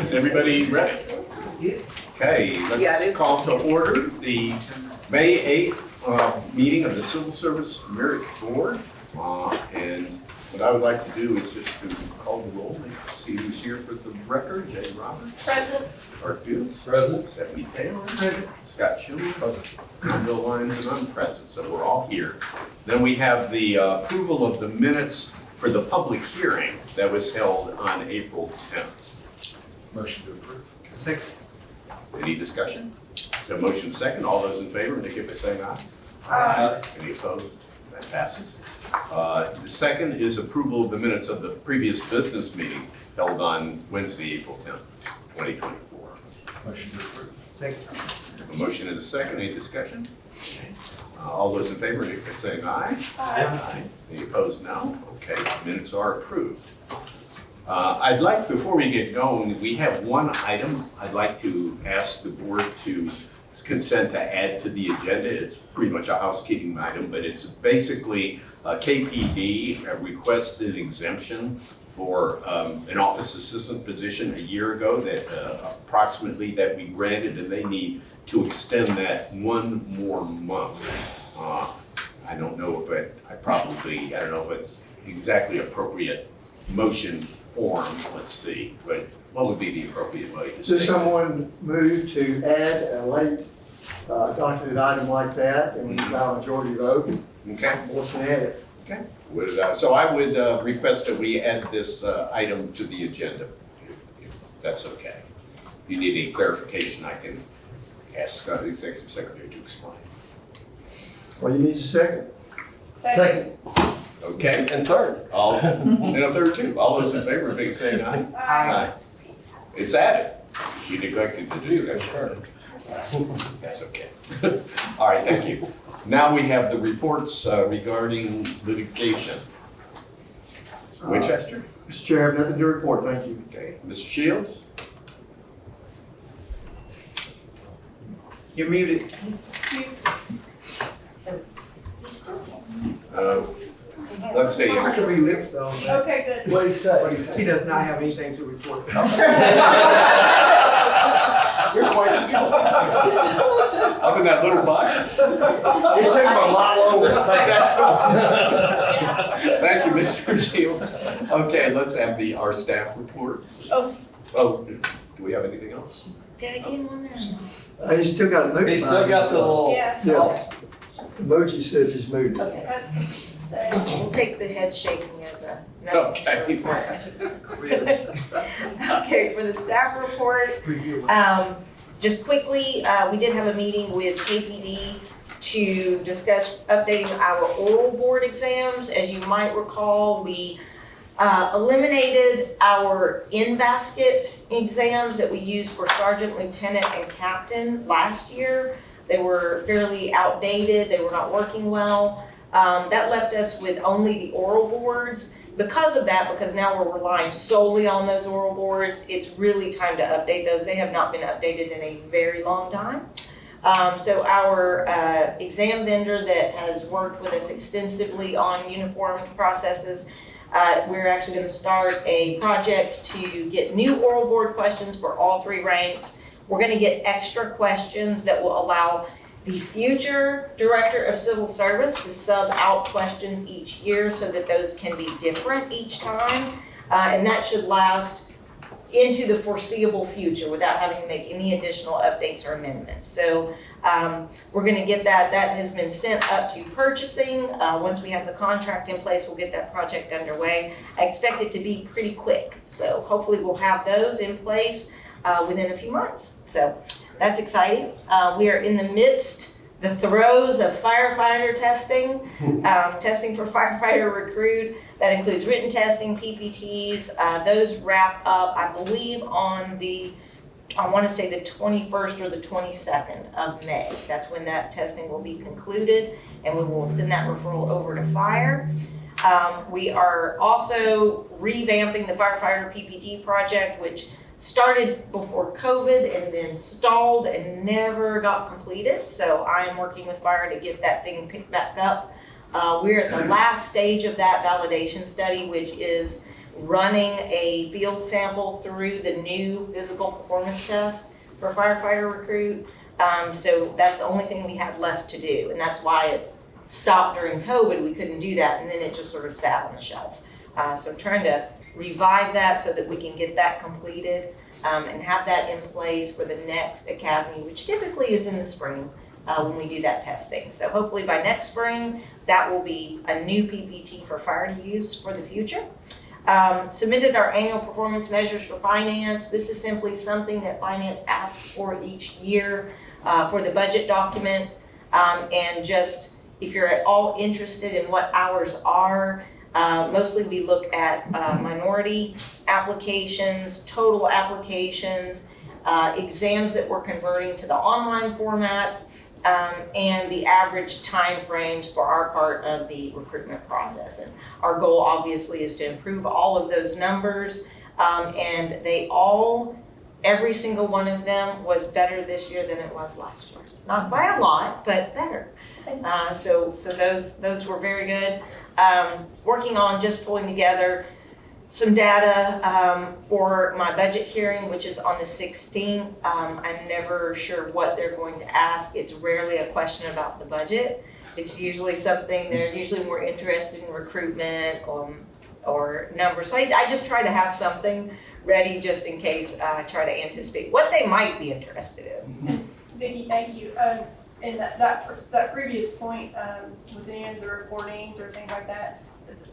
Is everybody ready? Okay, let's call to order the May 8th meeting of the Civil Service Merit Board. And what I would like to do is just to call the roll and see who's here for the record. Jay Roberts. Present. Art Fields. Present. Stephanie Taylor. Present. Scott Schilling. Present. I'm Bill Lyons, and I'm present, so we're all here. Then we have the approval of the minutes for the public hearing that was held on April 10th. Motion to approve. Second. Any discussion? The motion second. All those in favor, indicate by saying aye. Aye. Any opposed? That passes. The second is approval of the minutes of the previous business meeting held on Wednesday, April 10th, 2024. Motion to approve. Second. A motion and a second. Any discussion? All those in favor, indicate by saying aye. Aye. Any opposed? No. Okay, minutes are approved. I'd like, before we get going, we have one item I'd like to ask the board to consent to add to the agenda. It's pretty much a housekeeping item, but it's basically KPD requested exemption for an office assistant position a year ago that approximately that we granted, and they need to extend that one more month. I don't know if I don't know if it's exactly appropriate motion form. Let's see, but what would be the appropriate way to say? Does someone move to add a late documented item like that and we allow a majority vote? Okay. Board can add it. Okay. So I would request that we add this item to the agenda, if that's okay. If you need any clarification, I can ask the executive secretary to explain. Well, you need a second. Second. Okay. And third. And a third too. All those in favor, please say aye. Aye. It's added. You neglected the discussion. That's okay. All right, thank you. Now we have the reports regarding litigation. Winchester? Mr. Chair, I have nothing to report, thank you. Okay. Mr. Shields? You're muted. Let's see. I can read lips though. Okay, good. What do you say? He does not have anything to report. You're quite skilled. Up in that little box? It took him a lot longer to say that. Thank you, Mr. Shields. Okay, let's have our staff report. Oh, do we have anything else? Did I get one now? He's still got a move. He still got the little. Yeah. Yeah. Emoji says he's moved. Okay. That's, We'll take the head shaking as a Oh, no. okay. Okay, for the staff report, just quickly, we did have a meeting with KPD to discuss updating our oral board exams. As you might recall, we eliminated our in-basket exams that we used for sergeant, lieutenant, and captain last year. They were fairly outdated, they were not working well. That left us with only the oral boards. Because of that, because now we're relying solely on those oral boards, it's really time to update those. They have not been updated in a very long time. So our exam vendor that has worked with us extensively on uniformed processes, we're actually going to start a project to get new oral board questions for all three ranks. We're going to get extra questions that will allow the future Director of Civil Service to sub out questions each year so that those can be different each time. And that should last into the foreseeable future without having to make any additional updates or amendments. So we're going to get that. That has been sent up to purchasing. Once we have the contract in place, we'll get that project underway. I expect it to be pretty quick. So hopefully we'll have those in place within a few months. So that's exciting. We are in the midst, the throes of firefighter testing, testing for firefighter recruit. That includes written testing, PPTs. Those wrap up, I believe, on I want to say the 21st or the 22nd of May. That's when that testing will be concluded, and we will send that referral over to fire. We are also revamping the firefighter PPT project, which started before COVID and then stalled and never got completed. So I am working with fire to get that thing picked back up. We're at the last stage of that validation study, which is running a field sample through the new physical performance test for firefighter recruit. So that's the only thing we had left to do, and that's why it stopped during COVID. We couldn't do that, and then it just sort of sat on the shelf. So I'm trying to revive that so that we can get that completed and have that in place for the next academy, which typically is in the spring when we do that testing. So hopefully by next spring, that will be a new PPT for fire to use for the future. Submitted our annual performance measures for finance. This is simply something that finance asks for each year for the budget document. And just, if you're at all interested in what ours are, mostly we look at minority applications, total applications, exams that we're converting to the online format, and the average timeframes for our part of the recruitment process. And our goal obviously is to improve all of those numbers, and they all, every single one of them was better this year than it was last year. Not by a lot, but better. So those were very good. Working on just pulling together some data for my budget hearing, which is on the 16th. I'm never sure what they're going to ask. It's rarely a question about the budget. It's usually something, they're usually more interested in recruitment or numbers. So I just try to have something ready just in case I try to anticipate what they might be interested in. Vicki, thank you. And that previous point with any of the reportings or things like that,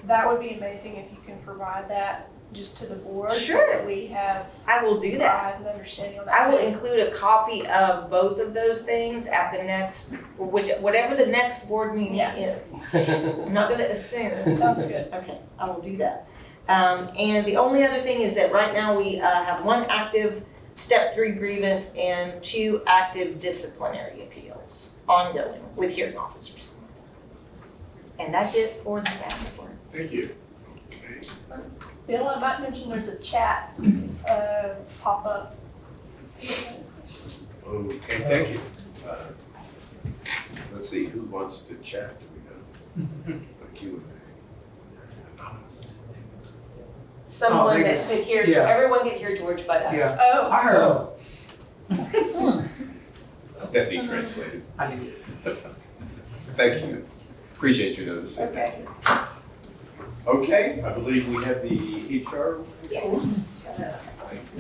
that would be amazing if you can provide that just to the board. Sure. So that we have I will do that. eyes and understanding on that. I will too. include a copy of both of those things at the next, for whatever the next board meeting Yeah. is. I'm not gonna assume. Sounds good. Okay, I will do that. And the only other thing is that right now we have one active step 3 grievance and 2 active disciplinary appeals ongoing with hearing officers. And that's it for the staff report. Thank you. Okay. Bill, I might mention there's a chat pop up. Okay, thank you. Let's see, who wants to chat? Do we have a Q&A? Someone they that just- could hear, yeah. everyone could hear George but us. Yeah. Oh, I heard. Stephanie translated. I did. Thank you. Appreciate your notice. okay. Okay, I believe we have the HR. Yes.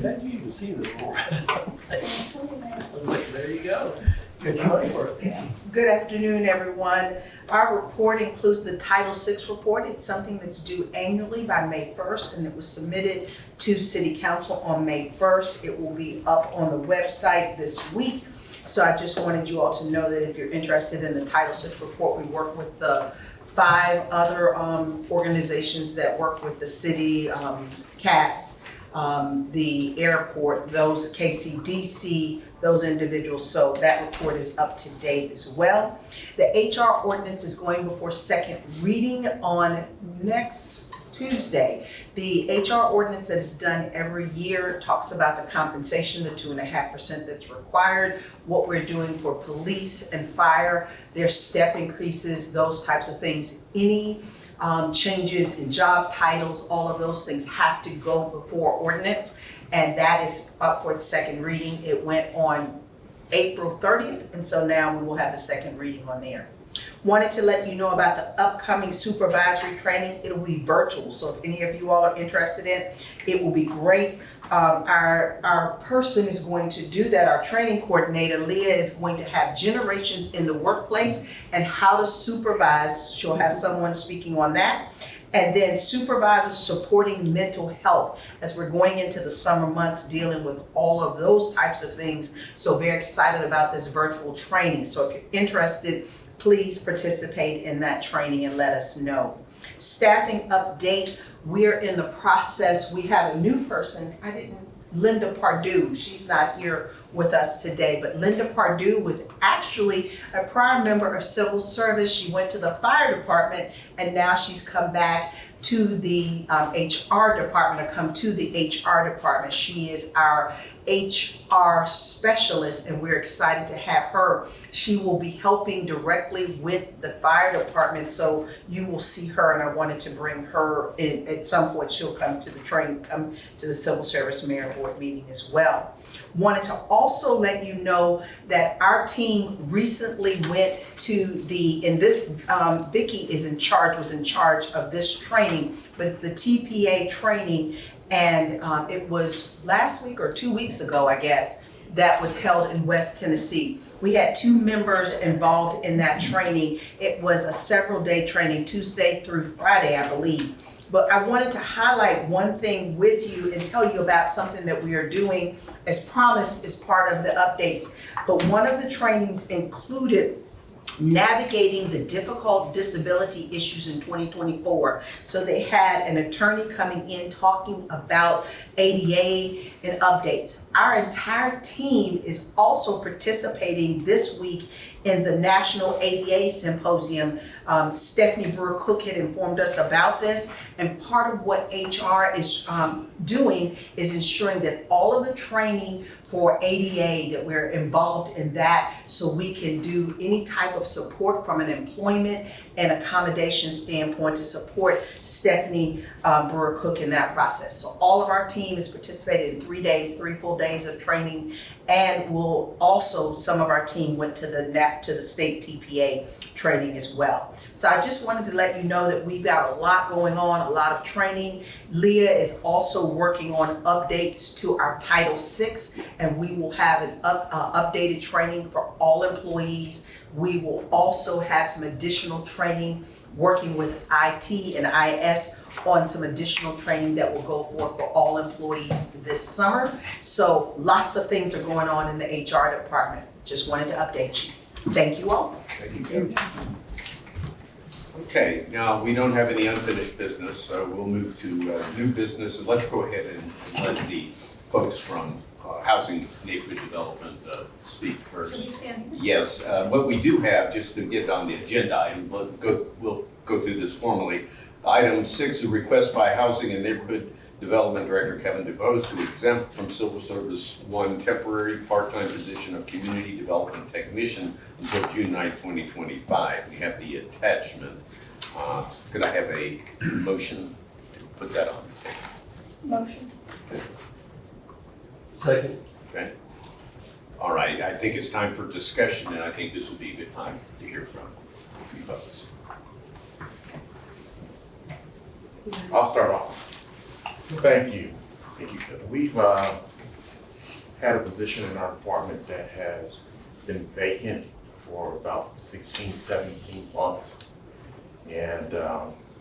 Did you even see this one? There you go. Good time for it. Good afternoon, everyone. Our report includes the Title VI report. It's something that's due annually by May 1st, and it was submitted to City Council on May 1st. It will be up on the website this week. So I just wanted you all to know that if you're interested in the Title VI report, we work with the 5 other organizations that work with the city, CATS, the airport, those KCDC, those individuals. So that report is up to date as well. The HR ordinance is going before second reading on next Tuesday. The HR ordinance that is done every year talks about the compensation, the 2.5% that's required, what we're doing for police and fire, their step increases, those types of things. Any changes in job titles, all of those things have to go before ordinance, and that is up for its second reading. It went on April 30th, and so now we will have the second reading on there. Wanted to let you know about the upcoming supervisory training. It'll be virtual, so if any of you all are interested in it, it will be great. Our person is going to do that. Our training coordinator, Leah, is going to have generations in the workplace and how to supervise. She'll have someone speaking on that. And then supervisors supporting mental health as we're going into the summer months dealing with all of those types of things. So very excited about this virtual training. So if you're interested, please participate in that training and let us know. Staffing update, we're in the process. We have a new person. Linda Pardue, she's not here with us today, but Linda Pardue was actually a prior member of civil service. She went to the fire department and now she's come back to the HR department, or come to the HR department. She is our HR specialist, and we're excited to have her. She will be helping directly with the fire department, so you will see her, and I wanted to bring her in at some point. She'll come to the training, come to the Civil Service Mayor Board meeting as well. Wanted to also let you know that our team recently went to the, and this, Vicki was in charge of this training, but it's a TPA training, and it was last week or 2 weeks ago, I guess, that was held in West Tennessee. We had 2 members involved in that training. It was a several-day training, Tuesday through Friday, I believe. But I wanted to highlight one thing with you and tell you about something that we are doing as promised as part of the updates. But one of the trainings included navigating the difficult disability issues in 2024. So they had an attorney coming in talking about ADA and updates. Our entire team is also participating this week in the National ADA Symposium. Stephanie Brewer-Cook had informed us about this, and part of what HR is doing is ensuring that all of the training for ADA, that we're involved in that, so we can do any type of support from an employment and accommodation standpoint to support Stephanie Brewer-Cook in that process. So all of our team is participated in 3 days, 3 full days of training, and we'll also, some of our team went to the state TPA training as well. So I just wanted to let you know that we've got a lot going on, a lot of training. Leah is also working on updates to our Title VI, and we will have an updated training for all employees. We will also have some additional training working with IT and IS on some additional training that will go forth for all employees this summer. So lots of things are going on in the HR department. Just wanted to update you. Thank you all. Thank you, Kevin. Okay, now we don't have any unfinished business, so we'll move to new business. And let's go ahead and let the folks from Housing Neighborhood Development speak first. Should we stand here? Yes, what we do have, just to get on the agenda item, we'll go through this formally. Item 6, a request by Housing and Neighborhood Development Director Kevin DeVos to exempt from Civil Service 1 temporary part-time position of Community Development Technician until June 9, 2025. We have the attachment. Could I have a motion to put that on? Motion. Second. Okay. All right, I think it's time for discussion, and I think this would be a good time to hear from you folks. I'll start off. Thank you. Thank you, Kevin. We've had a position in our department that has been vacant for about 16, 17 months. And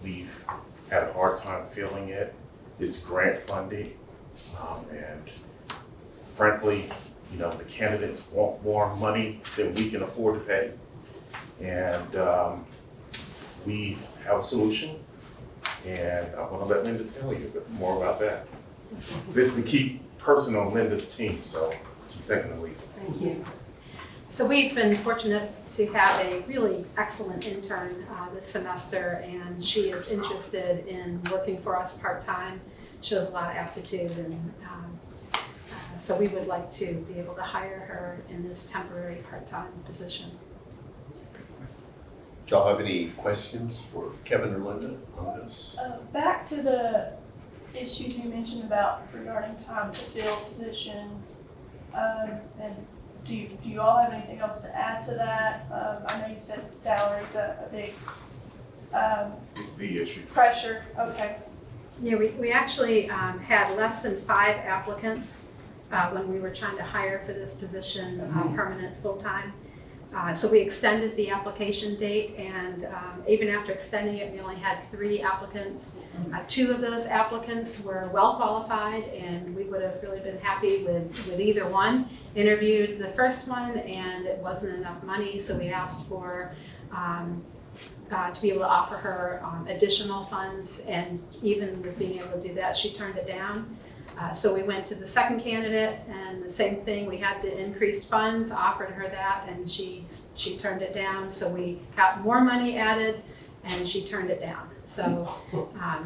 we've had a hard time filling it. It's grant funded. And frankly, you know, the candidates want more money than we can afford to pay. And we have a solution. And I want to let Linda tell you a bit more about that. This is the key person on Linda's team, so she's taking the lead. Thank you. So we've been fortunate to have a really excellent intern this semester, and she is interested in working for us part-time, shows a lot of aptitude, and so we would like to be able to hire her in this temporary part-time position. Do y'all have any questions for Kevin or Linda on this? Back to the issues you mentioned about regarding time to fill positions, and do you all have anything else to add to that? I know you said salary's a big It's the issue. pressure. Okay. Yeah, we actually had less than 5 applicants when we were trying to hire for this position, permanent, full-time. So we extended the application date, and even after extending it, we only had 3 applicants. 2 of those applicants were well qualified, and we would have really been happy with either one. Interviewed the first one, and it wasn't enough money, so we asked for to be able to offer her additional funds, and even with being able to do that, she turned it down. So we went to the second candidate, and the same thing, we had the increased funds, offered her that, and she turned it down. So we got more money added, and she turned it down. So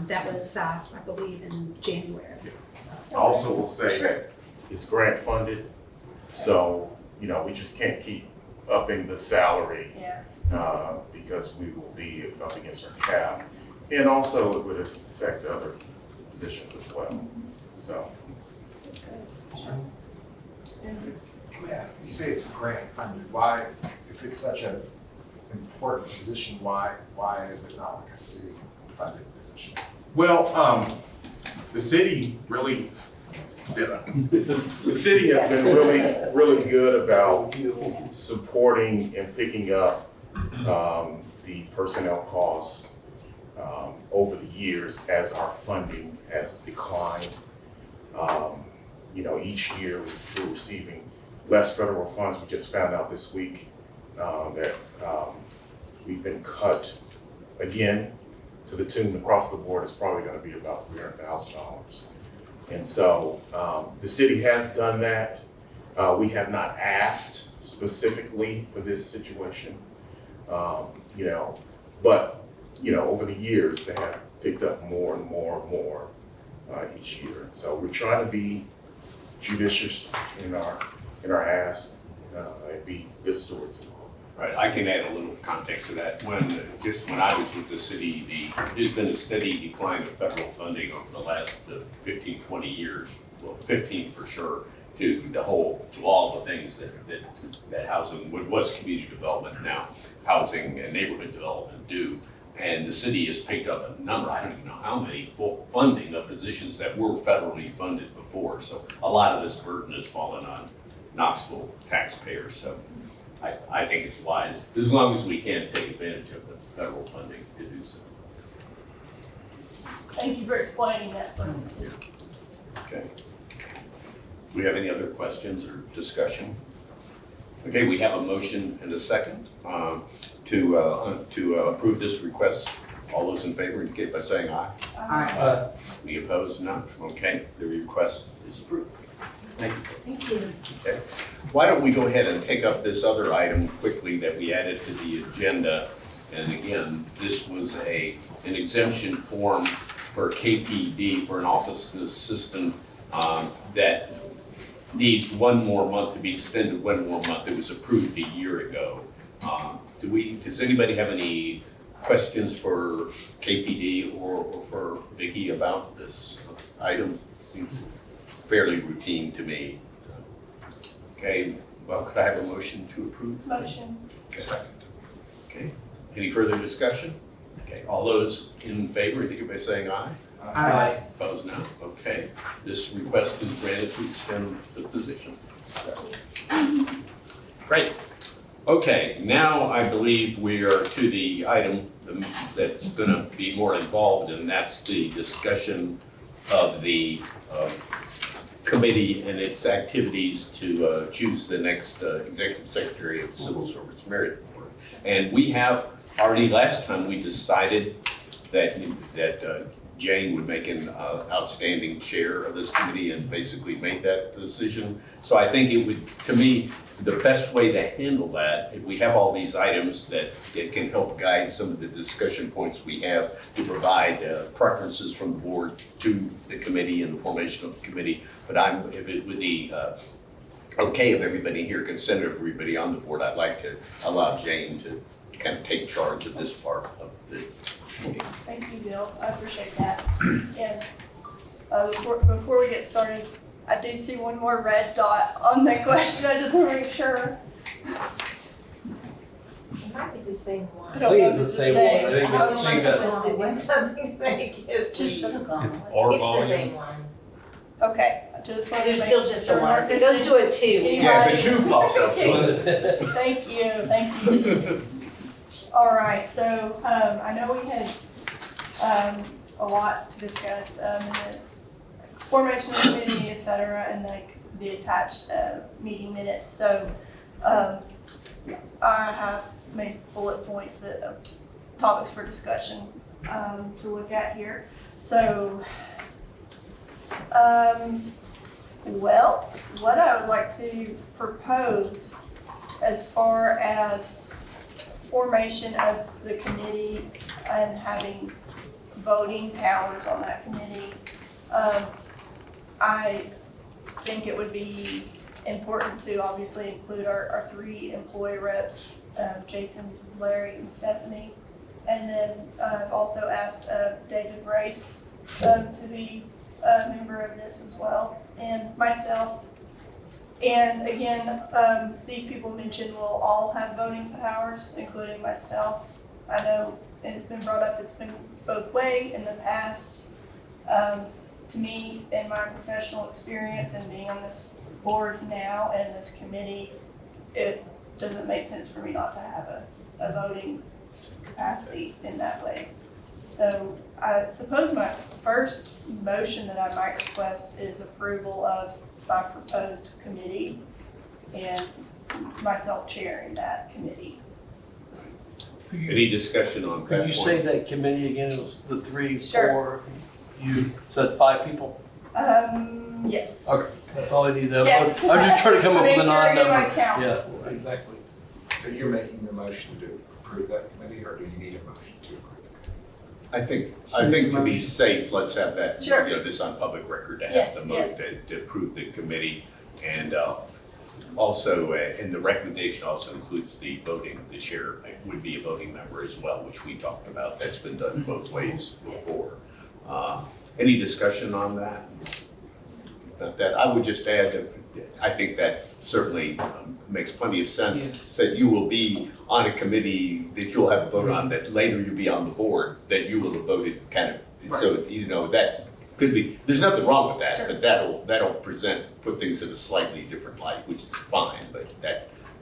that was, I believe, in January. So, I also will say that it's grant funded, so, you know, we just can't keep upping the salary Yeah. because we will be up against our cap. And also it would affect other positions as well, so. Yeah, you say it's grant funded, why, if it's such an important position, why is it not like a city funded position? Well, the city really, the city has been really good about supporting and picking up the personnel costs over the years as our funding has declined. You know, each year we're receiving less federal funds. We just found out this week that we've been cut again to the tune across the board. It's probably going to be about $300,000. And so the city has done that. We have not asked specifically for this situation, you know, but you know, over the years they have picked up more and more and more each year. So we're trying to be judicious in our ask and be good stewards of all. Right, I can add a little context to that. When I was with the city, there's been a steady decline of federal funding over the last 15, 20 years, well, 15 for sure, to all the things that housing was community development, now housing and neighborhood development do. And the city has picked up a number, I don't even know how many, full funding of positions that were federally funded before. So a lot of this burden has fallen on Knoxville taxpayers. So I think it's wise, as long as we can take advantage of the federal funding to do so. Thank you for explaining that for me too. Okay. Do we have any other questions or discussion? Okay, we have a motion and a second to approve this request. All those in favor indicate by saying aye. Aye. Any opposed? None. Okay, the request is approved. Thank you. Thank you. Okay. Why don't we go ahead and take up this other item quickly that we added to the agenda. And again, this was an exemption form for KPD for an office assistant that needs one more month to be extended, one more month. It was approved a year ago. Does anybody have any questions for KPD or for Vicki about this item? It seems fairly routine to me. Okay, well, could I have a motion to approve? Motion. Okay, any further discussion? Okay, all those in favor indicate by saying aye. Aye. Opposed, no? Okay, this request is granted to extend the position. Great. Okay, now I believe we are to the item that's going to be more involved, and that's the discussion of the committee and its activities to choose the next executive secretary of the Civil Service Merit Board. And we have already, last time we decided that Jane would make an outstanding chair of this committee and basically made that decision. So I think it would, to me, the best way to handle that, if we have all these items that it can help guide some of the discussion points we have to provide preferences from the board to the committee and the formation of the committee. But if it would be okay if everybody here, consent of everybody on the board, I'd like to allow Jane to kind of take charge of this part of the meeting. Thank you, Bill. I appreciate that. And before we get started, I do see one more red dot on the question. I just want to make sure. It might be the same one. I don't know if Please, it's the the same. same one. I think How am I she got- supposed to do something to make it? Just It's our It's the volume. same one. Okay, I just wanted to make There's still just a sure. one. It goes to a two. Yeah, the two pops up. Okay. Thank you. All right, so I know we had a lot to discuss, the formation of the committee, et cetera, and like the attached meeting minutes. So I have made bullet points of topics for discussion to look at here. So, well, what I would like to propose as far as formation of the committee and having voting powers on that committee. I think it would be important to obviously include our 3 employee reps, Jason, Larry, and Stephanie. And then I've also asked David Race to be a member of this as well, and myself. And again, these people mentioned will all have voting powers, including myself. I know, and it's been brought up, it's been both ways in the past. To me, in my professional experience and being on this board now and this committee, it doesn't make sense for me not to have a voting capacity in that way. So I suppose my first motion that I might request is approval of my proposed committee and myself chairing that committee. Any discussion on that Could you point? say that committee again? It was the 3, Sure. 4, you, so that's 5 people? Yes. Okay, that's all I need to know. Yes. I'm just trying to come up with Make an sure I odd get my number. counts. Yeah, exactly. So you're making the motion to approve that committee, or do you need a motion to approve? I think to be safe, let's have that, Sure. this on public record to have Yes, the motion to approve the committee. And also, and the recommendation also includes the voting, the chair would be a voting member as well, which we talked about. That's been done both ways before. Any discussion on that? That I would just add that I think that certainly makes plenty of sense. Yes. That you will be on a committee that you'll have a vote on, that later you'll be on the board, that you will have voted kind of, so, that could be, there's nothing wrong with that, Sure. but that'll put things in a slightly different light, which is fine, but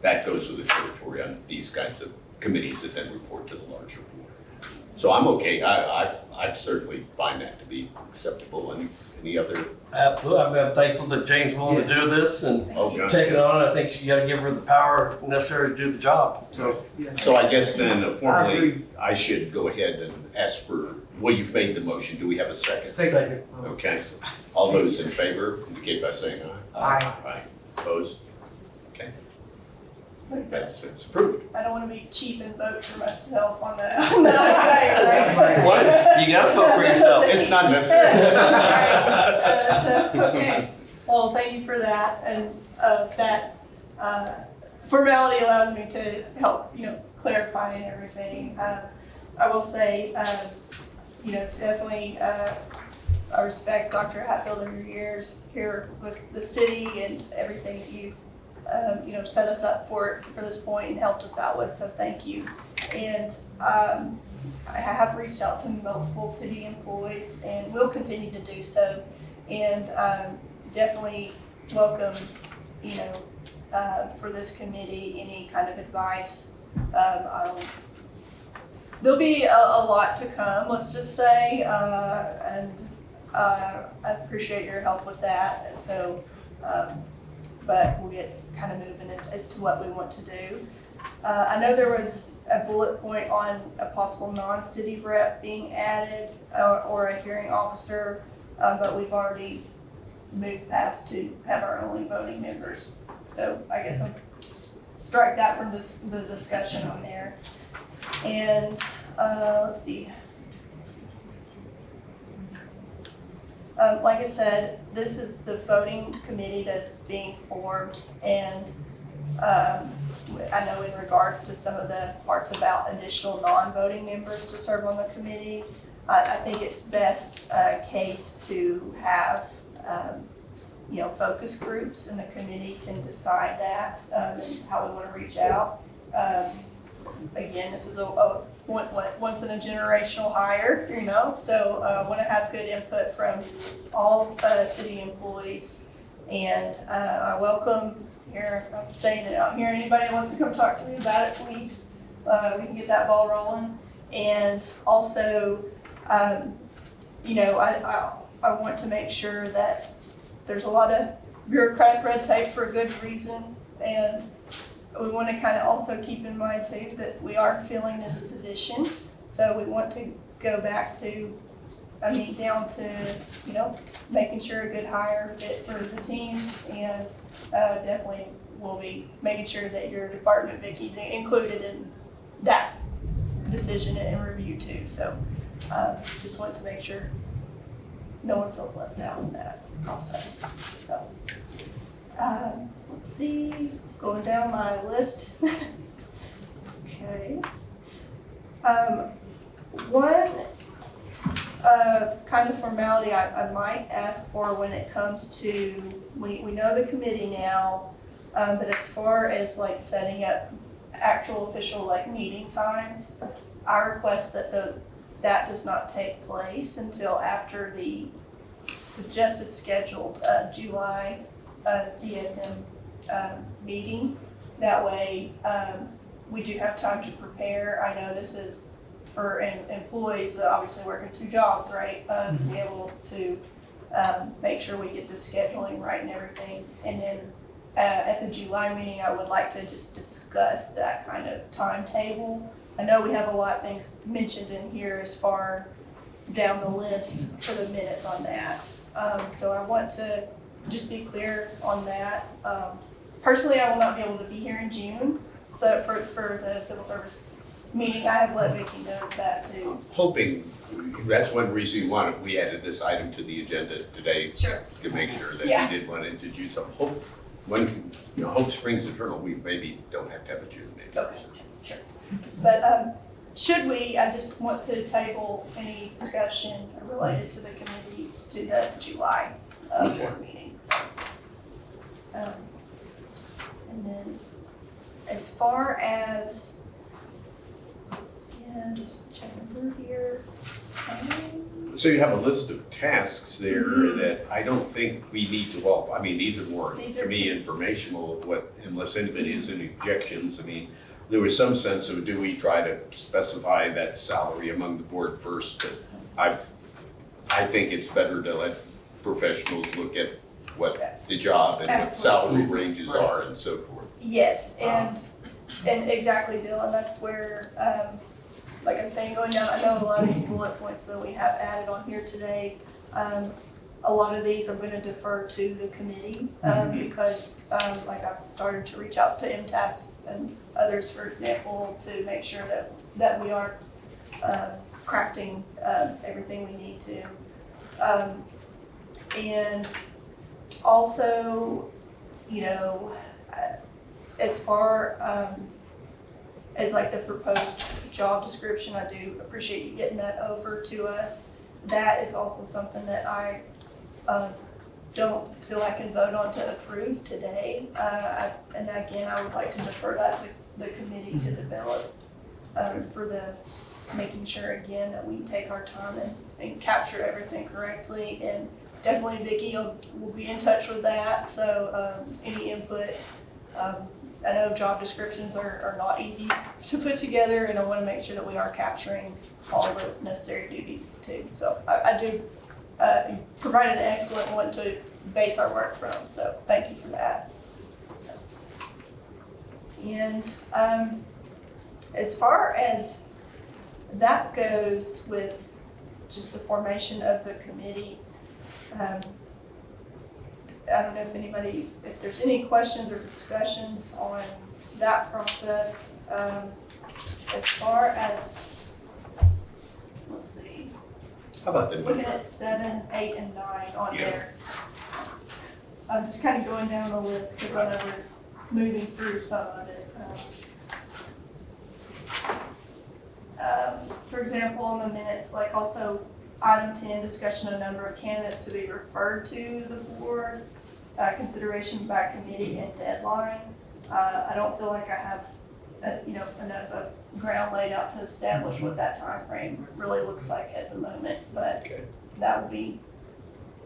that goes with the territory on these kinds of committees that then report to the larger board. So I'm okay, I certainly find that to be acceptable. Any other? Absolutely. I'm thankful that Jane's willing to do this and Oh, gosh. take it on. I think you gotta give her the power necessary to do the job, so. So I guess then I formally, agree. I should go ahead and ask for, well, you've made the motion, do we have a second? Second. Okay, all those in favor indicate by saying aye. Aye. Aye. Opposed? Okay, Like I said, it's approved. I don't want to be cheap and vote for myself on the right? What? You gotta vote for yourself. It's not necessary. Okay, well, thank you for that, and that formality allows me to help, clarify and everything. I will say, definitely, I respect Dr. Hatfield and your years here with the city and everything that you've set us up for this point and helped us out with, so thank you. And I have reached out to multiple city employees and will continue to do so. And definitely welcome, for this committee, any kind of advice. There'll be a lot to come, let's just say, and I appreciate your help with that. So, but we'll get kind of moving as to what we want to do. I know there was a bullet point on a possible non-city rep being added or a hearing officer, but we've already moved past to have our only voting members. So I guess I'll strike that from the discussion on there. And let's see. Like I said, this is the voting committee that's being formed, and I know in regards to some of the parts about additional non-voting members to serve on the committee, I think it's best case to have focus groups, and the committee can decide that and how we want to reach out. Again, this is a once in a generational hire, so I want to have good input from all city employees. And I welcome here, I'm saying it out here, anybody that wants to come talk to me about it, please. We can get that ball rolling. And also, I want to make sure that there's a lot of bureaucratic red tape for a good reason. And we want to kind of also keep in mind too that we are filling this position. So we want to go back to, down to, making sure a good hire fit for the team. And definitely we'll be making sure that your department, Vicky's included in that decision and review too. So Just want to make sure no one feels left out in that process. So, let's see, going down my list. Okay. One kind of formality I might ask for when it comes to, we know the committee now, but as far as like setting up actual official like meeting times, I request that that does not take place until after the suggested scheduled July CSM meeting. That way, we do have time to prepare. I know this is for employees that obviously working 2 jobs, right? To be able to make sure we get the scheduling right and everything. And then at the July meeting, I would like to just discuss that kind of timetable. I know we have a lot of things mentioned in here as far down the list for the minutes on that. So I want to just be clear on that. Personally, I will not be able to be here in June. So for the civil service meeting, I have let Vicki know that too. Hoping, that's one reason we added this item to the agenda today. Sure. To make sure that Yeah. we did want into June. So hope springs eternal, we maybe don't have to have a June meeting. Okay, sure. But should we, I just want to table any discussion related to the committee to the July board meeting. So, and then as far as, yeah, just checking through here. So you have a list of tasks there that I don't think we need to, well, I mean, these are more, to me, informational of what, unless anybody has any objections. I mean, there was some sense of, do we try to specify that salary among the board first? But I think it's better to let professionals look at what the job and what salary ranges are and so forth. Yes, and exactly, Bill, and that's where, like I'm saying, going down, I know a lot of these bullet points that we have added on here today, a lot of these I'm going to defer to the committee because like I've started to reach out to MTAS and others, for example, to make sure that we are crafting everything we need to. And also, you know, as far as like the proposed job description, I do appreciate you getting that over to us. That is also something that I don't feel I can vote on to approve today. And again, I would like to defer that to the committee to develop for the making sure again that we take our time and capture everything correctly. And definitely Vicki will be in touch with that. So any input, I know job descriptions are not easy to put together, and I want to make sure that we are capturing all the necessary duties too. So I do provide an excellent one to base our work from, so thank you for that. So, and as far as that goes with just the formation of the committee, I don't know if there's any questions or discussions on that process. As far as, let's see. How about the Looking at 7, 8, and 9 on there. I'm just kind of going down the list because I know we're moving through some of it. For example, on the minutes, like also item 10, discussion of number of candidates to be referred to the board, consideration by committee and deadline. I don't feel like I have enough of ground laid out to establish what that time frame really looks like at the moment, but that will be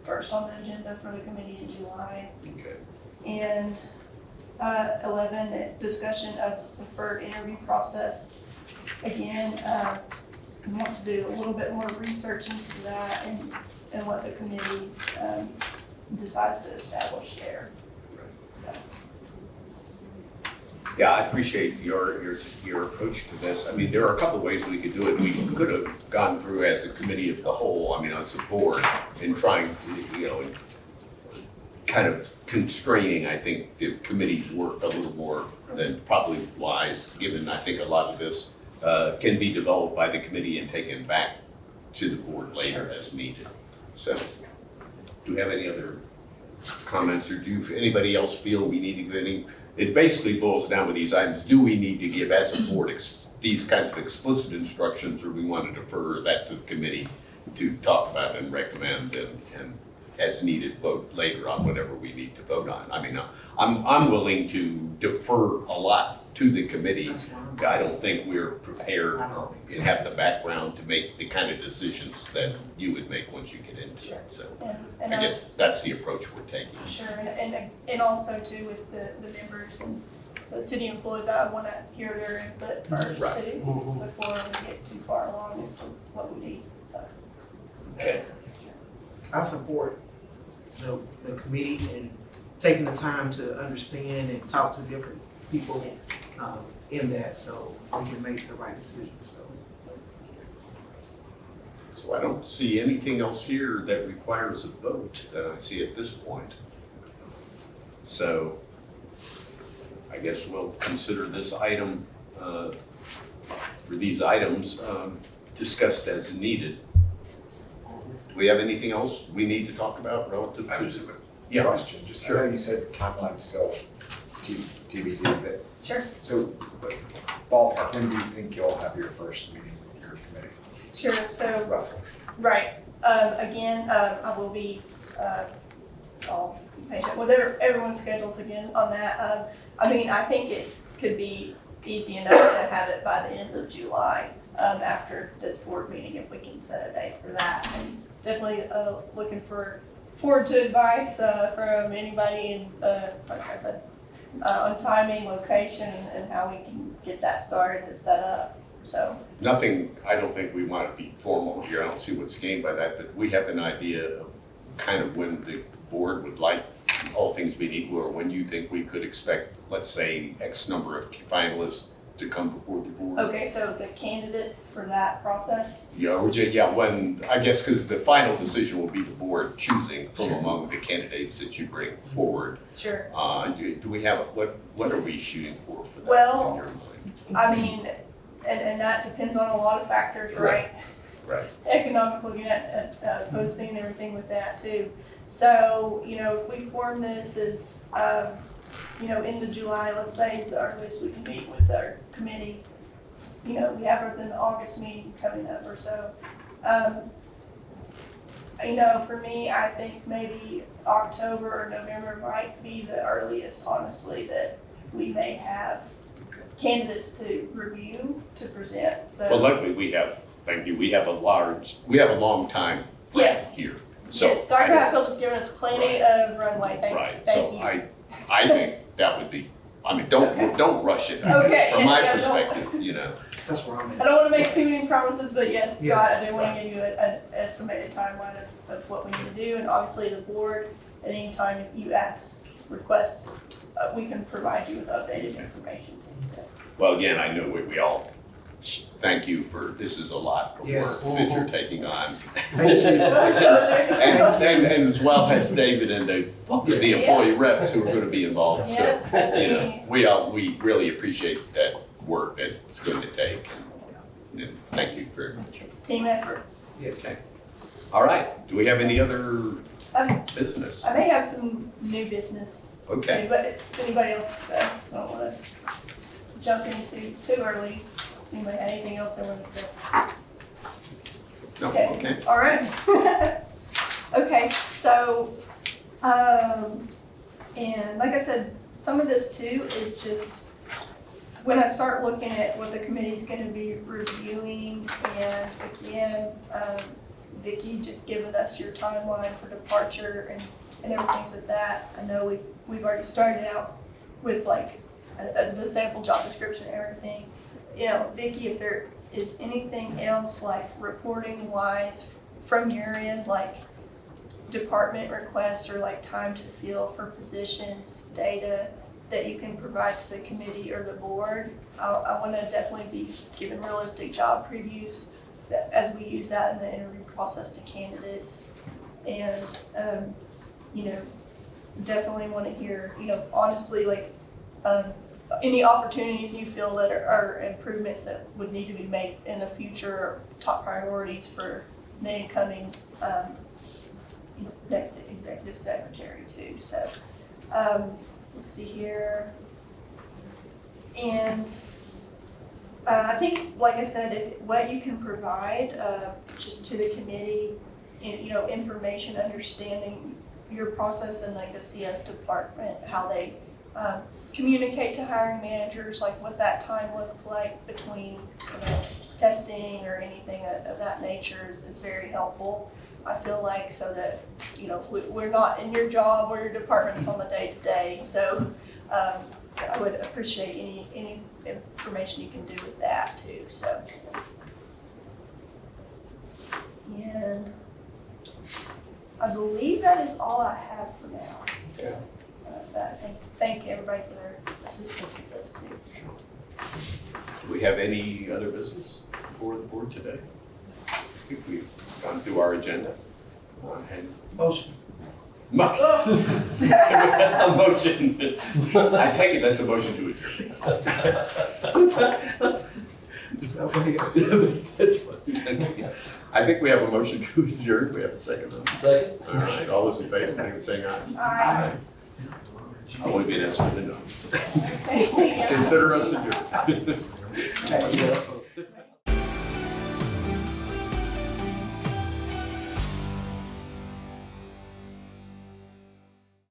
first on the agenda for the committee in July. Okay. And 11, discussion of the preferred interview process. Again, I want to do a little bit more research into that and what the committee decides to establish there. So. Yeah, I appreciate your approach to this. I mean, there are a couple of ways we could do it. We could have gone through as a committee of the whole, I mean, as a board, and trying, kind of constraining, I think, the committee's work a little more than probably wise, given I think a lot of this can be developed by the committee and taken back to the board later as needed. So, do we have any other comments, or anybody else feel we need to give any? It basically boils down to these items. Do we need to give as a board these kinds of explicit instructions, or we want to defer that to the committee to talk about and recommend and as needed vote later on whatever we need to vote on? I mean, I'm willing to defer a lot to the committees. I don't think we're prepared and have the background to make the kind of decisions that you would make once you get into it. So And I guess that's the approach we're taking. Sure, and also too with the members and the city employees, I want to hear their input first Right. too, before we get too far along as to what we need, so. Okay. I support the committee and taking the time to understand and talk to different people in that, so we can make the right decision, so. So I don't see anything else here that requires a vote that I see at this point. So I guess we'll consider this item, or these items discussed as needed. Do we have anything else we need to talk about relative I to? just have a Yeah. question, just, I know you said timeline's still TBD, but, Sure, so, but ballpark, when do you think you'll have your first meeting with your committee, sure, so, roughly? right, again, I will be, I'll be patient with everyone's schedules again on that. I mean, I think it could be easy enough to have it by the end of July, after this board meeting, if we can set a date for that. And definitely looking forward to advice from anybody, and like I said, on timing, location, and how we can get that started to set up. So Nothing, I don't think we want to be formal here. I don't see what's gained by that, but we have an idea of kind of when the board would like, all things being equal, or when you think we could expect, let's say, X number of finalists to come before the board. okay, so the candidates for that process. Yeah, when, I guess, because the final decision will be the board choosing from among the candidates that you bring forward. Sure. Do we have, what are we shooting for that Well, in your mind? I mean, and that depends on a lot of factors, right? Right. Economic, looking at posting and everything with that too. So, if we form this as, into July, let's say is the earliest we can meet with our committee. We have the August meeting coming up or so. For me, I think maybe October or November might be the earliest, honestly, that we may have candidates to review, to present, so. Well, luckily, we have a long time frame here. So Yes, Dr. Hatfield has given us plenty of runway, thank you. I think that would be, don't rush it, I Okay, guess, from my yeah, perspective, That's where I'm I at. don't want to make too many promises, but yes, Yes, Scott, I do want to give you an estimated timeline of what we need to do, and obviously the board, at any time if you request, we can provide you with updated information too, so. Well, again, I know we all thank you this is a lot of work Yes. that you're taking on. Thank you. And as well as David and the employee reps who are going to be involved. So, Yes. we really appreciate that work that it's going to take. And thank you very much. It's a team effort. Yes. All right. Do we have any other business? I may have some new business Okay. too, but if anybody else does, I don't want to jump into too early. Anybody had anything else they wanted to say? No? Okay. All right. Okay, so, and like I said, some of this too is just, when I start looking at what the committee's gonna be reviewing, and again, Vicki just given us your timeline for departure and everything with that. I know we've already started out with like the sample job description and everything. Vicki, if there is anything else like reporting wise from your end, like department requests or like time to fill for positions, data that you can provide to the committee or the board, I want to definitely be giving realistic job previews as we use that in the interview process to candidates. And, definitely want to hear, honestly, like, any opportunities you feel that are improvements that would need to be made in the future, or top priorities for the incoming, next executive secretary too, so. Let's see here. And I think, like I said, if what you can provide just to the committee, information, understanding your process and like the CS department, how they communicate to hiring managers, like what that time looks like between testing or anything of that nature is very helpful. I feel like, so that, we're not in your job or your department's on the day-to-day, so I would appreciate any information you can do with that too, so. And I believe that is all I have for now. Yeah. But thank everybody for their assistance with this too. Do we have any other business before the board today? I think we've gone through our agenda. And Motion. a motion. I take it that's a motion to adjourn. I think we have a motion to adjourn. We have a second. Second. All right, all those in favor, maybe saying aye. Aye. I'll only be an answer to the no. Thank you. Consider us adjourned. Yeah, that's what